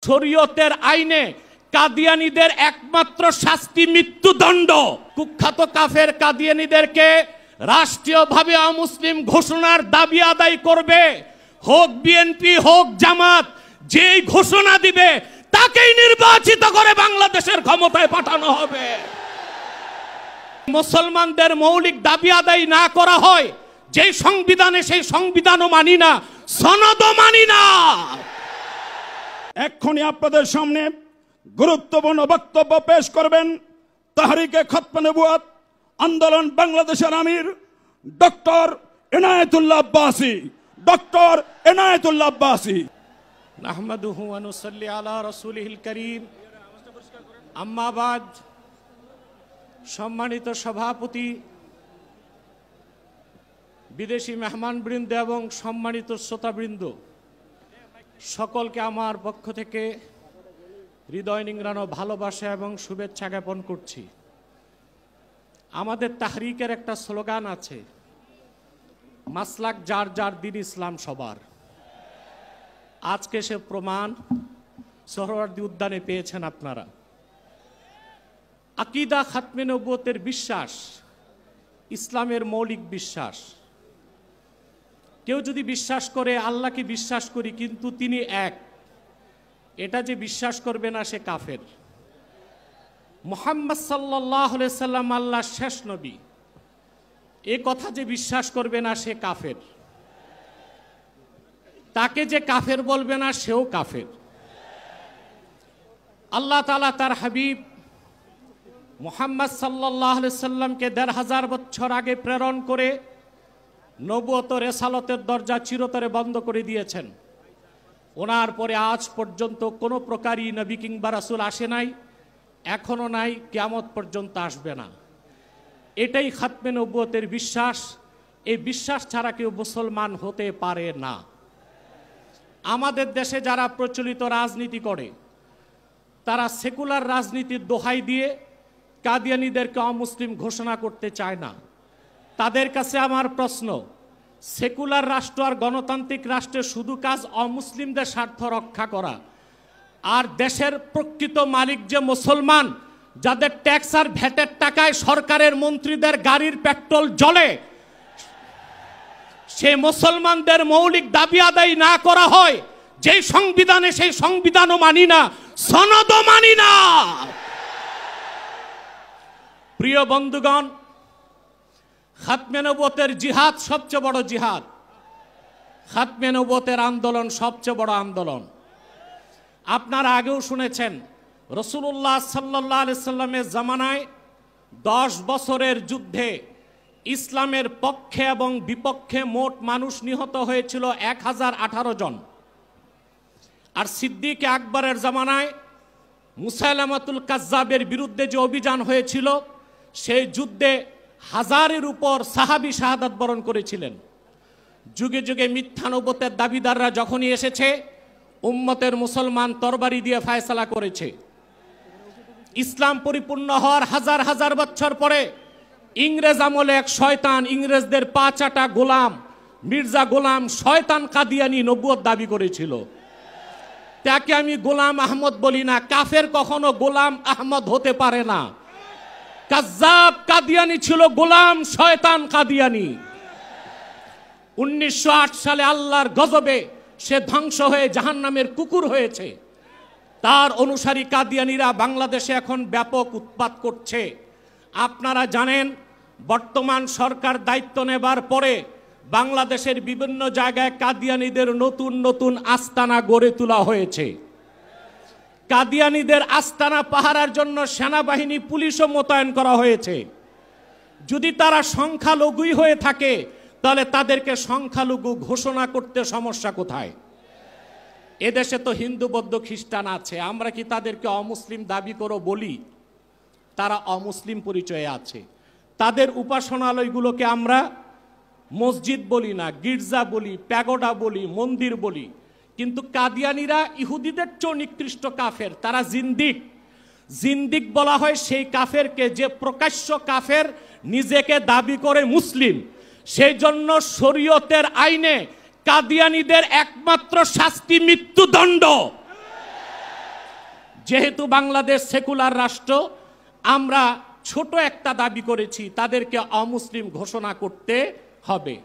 শরীয়তের আইনে কাদিয়ানীদের একমাত্র শাস্তি মৃত্যুদণ্ড। কুখ্যাত কাফের কাদিয়ানীদেরকে রাষ্ট্রীয়ভাবে অমুসলিম ঘোষণার দাবি আদায় করবে, হোক বিএনপি হোক জামাত, যেই ঘোষণা দিবে তাকেই নির্বাচিত করে বাংলাদেশের ক্ষমতায় পাঠানো হবে। মুসলমানদের মৌলিক দাবি আদায় না করা হয় যেই সংবিধানে, সেই সংবিধানও মানি না, সনদও মানি না। এক্ষুনি আপনাদের সামনে গুরুত্বপূর্ণ বক্তব্য পেশ করবেন তাহরিকে খতমে নবুয়ত আন্দোলন বাংলাদেশের আমির ডক্টর এনায়েতুল্লাহ আব্বাসী। ডক্টর এনায়েতুল্লাহ আব্বাসী। নাহমাদুহু ওয়া নুসাল্লি আলা রাসূলিহিল কারীম। আম্মা বাদ। সম্মানিত সভাপতি, বিদেশি মেহমানবৃন্দ এবং সম্মানিত শ্রোতাবৃন্দ, সকলকে আমার পক্ষ থেকে হৃদয় নিংড়ানো ভালোবাসা এবং শুভেচ্ছা জ্ঞাপন করছি। আমাদের তাহরিকের একটা স্লোগান আছে, মাসলাক যার যার, দিন ইসলাম সবার। আজকে সে প্রমাণ সোহরাওয়ার্দী উদ্যানে পেয়েছেন আপনারা। আকীদা খাতমে নবুয়তের বিশ্বাস ইসলামের মৌলিক বিশ্বাস। কেউ যদি বিশ্বাস করে আল্লাহকে বিশ্বাস করি কিন্তু তিনি এক, এটা যে বিশ্বাস করবে না সে কাফের। মুহাম্মদ সাল্লাল্লাহু আলাইহি সাল্লাম আল্লাহর শেষ নবী, এ কথা যে বিশ্বাস করবে না সে কাফের। তাকে যে কাফের বলবে না সেও কাফের। আল্লাহ তাআলা তার হাবিব মুহাম্মদ সাল্লাল্লাহু আলাইহি সাল্লামকে ১৫০০ বছর আগে প্রেরণ করে নবুয়ত রেসালতের দরজা চিরতরে বন্ধ করে দিয়েছেন। ওনার পরে আজ পর্যন্ত কোনো প্রকারই নবী কিংবা রাসূল আসে নাই, এখনো নাই, কিয়ামত পর্যন্ত আসবে না। এটাই খাতমে নবুয়তের বিশ্বাস। এই বিশ্বাস ছাড়া কেউ মুসলমান হতে পারে না। আমাদের দেশে যারা প্রচলিত রাজনীতি করে তারা সেকুলার রাজনীতির দোহাই দিয়ে কাদিয়ানীদেরকে অমুসলিম ঘোষণা করতে চায় না। তাদের কাছে আমার প্রশ্ন, সেকুলার রাষ্ট্র আর গণতান্ত্রিক রাষ্ট্রের শুধু কাজ অমুসলিমদের স্বার্থ রক্ষা করা, আর দেশের প্রকৃত মালিক যে মুসলমান, যাদের ট্যাক্স আর ভ্যাটের টাকায় সরকারের মন্ত্রীদের গাড়ির পেট্রোল জ্বলে, সে মুসলমানদের মৌলিক দাবি আদায় না করা হয় যেই সংবিধানে, সেই সংবিধানও মানি না, সনদও মানি না। প্রিয় বন্ধুগণ, খাতমে নবুয়তের জিহাদ সবচেয়ে বড় জিহাদ। খাতমে নবুয়তের আন্দোলন সবচেয়ে বড় আন্দোলন। আপনারা আগেও শুনেছেন রাসূলুল্লাহ সাল্লাল্লাহু আলাইহি সাল্লামের জামানায় 10 বছরের যুদ্ধে ইসলামের পক্ষে এবং বিপক্ষে মোট মানুষ নিহত হয়েছিল 1018 জন। আর সিদ্দিক আকবরের জামানায় মুসাইলামাতুল কাজ্জাবের বিরুদ্ধে যে অভিযান হয়েছিল, সেই যুদ্ধে 1000-এর উপর সাহাবী শাহাদাত বরণ করেছিলেন। যুগে যুগে মিথ্যা নবুয়তের দাবিদাররা যখনই এসেছে, উম্মতের মুসলমান তরবারি দিয়ে ফায়সালা করেছে। ইসলাম পরিপূর্ণ হওয়ার হাজার হাজার বছর পরে ইংরেজ আমলে এক শয়তান, ইংরেজদের পা চাটা গোলাম মির্জা গোলাম শয়তান কাদিয়ানী নবুয়ত দাবি করেছিল। তাকে আমি গোলাম আহমদ বলি না, কাফের কখনো গোলাম আহমদ হতে পারে না। কাজ্জাব কাদিয়ানী ছিল গোলাম শয়তান কাদিয়ানী। 1908 সালে আল্লাহর গজবে সে ধ্বংস হয়ে জাহান্নামের কুকুর হয়েছে। তার অনুসারী কাদিয়ানীরা বাংলাদেশে এখন ব্যাপক উৎপাত করছে। আপনারা জানেন, বর্তমান সরকার দায়িত্ব নেবার পরে বাংলাদেশের বিভিন্ন জায়গায় কাদিয়ানীদের নতুন নতুন আস্তানা গড়ে তোলা হয়েছে। কাদিয়ানীদের আস্তানা পাহারার জন্য সেনাবাহিনী, পুলিশও মোতায়েন করা হয়েছে। যদি তারা সংখ্যালঘুই হয়ে থাকে তাহলে তাদেরকে সংখ্যালঘু ঘোষণা করতে সমস্যা কোথায়? এদেশে তো হিন্দু, বৌদ্ধ, খ্রিস্টান আছে, আমরা কি তাদেরকে অমুসলিম দাবি করো বলি? তারা অমুসলিম পরিচয়ে আছে। তাদের উপাসনালয়গুলোকে আমরা মসজিদ বলি না, গির্জা বলি, প্যাগোডা বলি, মন্দির বলি। কিন্তু কাদিয়ানীরা ইহুদিদের চেয়ে নিকৃষ্ট কাফের, তারা জিন্দিক। জিন্দিক বলা হয় সেই কাফেরকে যে প্রকাশ্য কাফের, নিজেকে দাবি করে মুসলিম। সেই জন্য শরীয়তের আইনে কাদিয়ানীদের একমাত্র শাস্তি মৃত্যুদণ্ড। যেহেতু বাংলাদেশ সেকুলার রাষ্ট্র, আমরা ছোট একটা দাবি করেছি, তাদেরকে অমুসলিম ঘোষণা করতে হবে।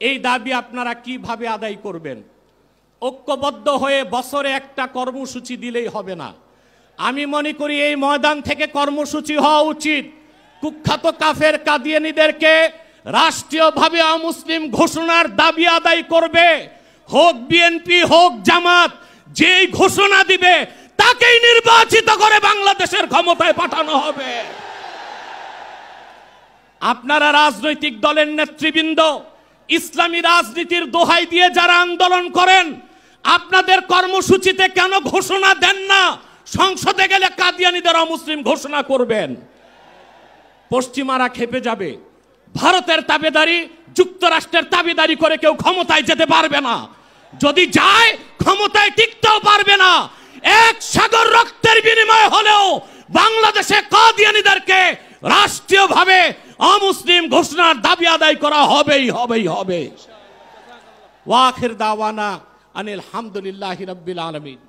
এই দাবি আপনারা কিভাবে আদায় করবেন? ঐক্যবদ্ধ হয়ে বছরে একটা কর্মসূচি দিলেই হবে না। আমি মনে করি এই ময়দান থেকে কর্মসূচি হওয়া উচিত। কুখ্যাত কাফের কাদিয়ানীদেরকে রাষ্ট্রীয়ভাবে অমুসলিম ঘোষণার দাবি আদায় করবে, হোক বিএনপি হোক জামাত, যেই ঘোষণা দিবে তাকেই নির্বাচিত করে বাংলাদেশের ক্ষমতায় পাঠানো হবে। আপনারা রাজনৈতিক দলের নেতৃবৃন্দ ইসলামী রাজনীতির দোহাই দিয়ে যারা আন্দোলন করেন, আপনাদের কর্মসূচিতে কেন ঘোষণা দেন না সংসদে গেলে কাদিয়ানীদের অমুসলিম ঘোষণা করবেন? পশ্চিমারা খেপে যাবে। ভারতের তাবেদারি, যুক্তরাষ্ট্রের তাবেদারি করে কেউ ক্ষমতায় যেতে পারবে না। যদি যায় ক্ষমতায় টিকতেও পারবে না। এক সাগর রক্তের বিনিময়ে হলেও বাংলাদেশে কাদিয়ানীদেরকে রাষ্ট্রীয়ভাবে অমুসলিম ঘোষণার দাবি আদায় করা হবেই হবে। ওয়াখির দাওয়ানা আনিল হামদুলিল্লাহি রাব্বিল আলামিন।